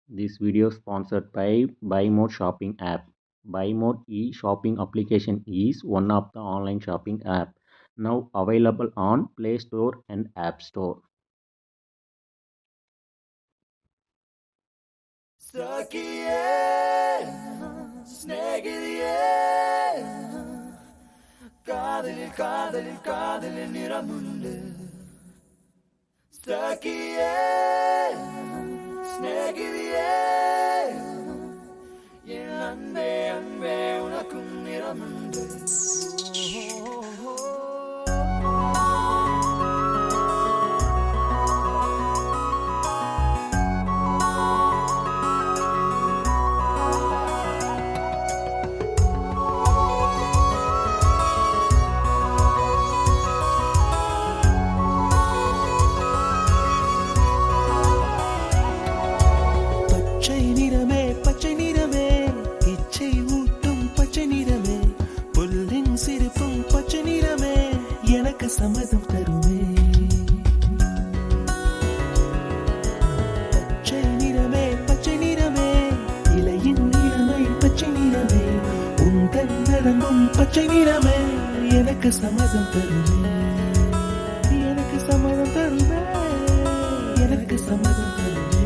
This video sponsored by Buy Mode shopping app. Buy Mode e-shopping application is one of the online shopping app now available on Play Store and App Store. Sakiye, snegiliye, kadelil niramundu. Sakiye, snegiliye, yen anbe unakun niramundu. பச்சை நிறமே இச்சை ஊட்டும் பச்சை நிறமே புல்லின் சிரிப்பும் பச்சை நிறமே எனக்கு சம்மதம் தருமே பச்சை நிறமே இலையின் நிறமை பச்சை நிறமே உந்தன் நரம்பும் பச்சை நிறமே எனக்கு சம்மதம் தருமே எனக்கு சம்மதம் தருமே எனக்கு சம்மதம் தருமே.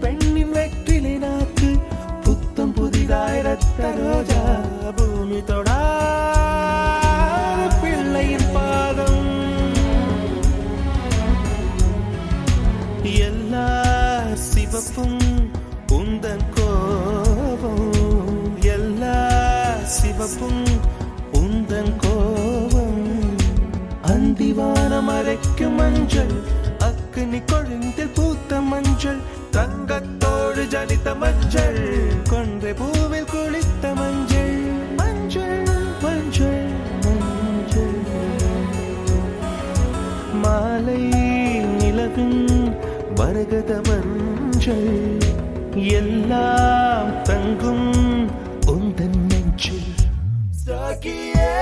பெண்ணின் வெற்றிலை நாக்கு புத்தம் புதிதாய் ரத்த ரோஜா பூமி தொடா பிள்ளையின் பாதம் எல்லா சிவப்பும் உந்தன் கோபம் எல்லா சிவப்பும் உந்தன் கோபம் அந்திவானம் அரைக்கும் மஞ்சள் அக்னி கொழுந்தில் பூத்த மஞ்சள் தங்கத்தோடு ஜனித்த மஞ்சள் கொன்றை பூவில் குளித்த மஞ்சள் மஞ்சள் மஞ்சள் மஞ்சள் மாலை நிலவின் மரகத மஞ்சள் எல்லாம் தங்கும் உந்தன் நெஞ்சில் சாகியே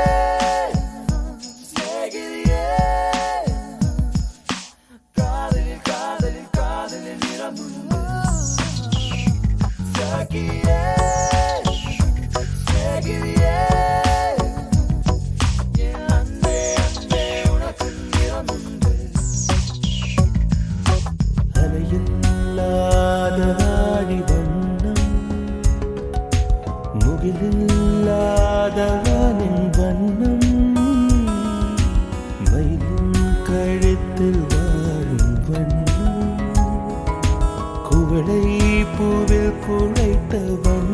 முகிலில்லாதவனின் வண்ணம் மயிலின் கழுத்தில் வாழும் வண்ணம் குவளை பூவில் குழைத்த வண்ணம்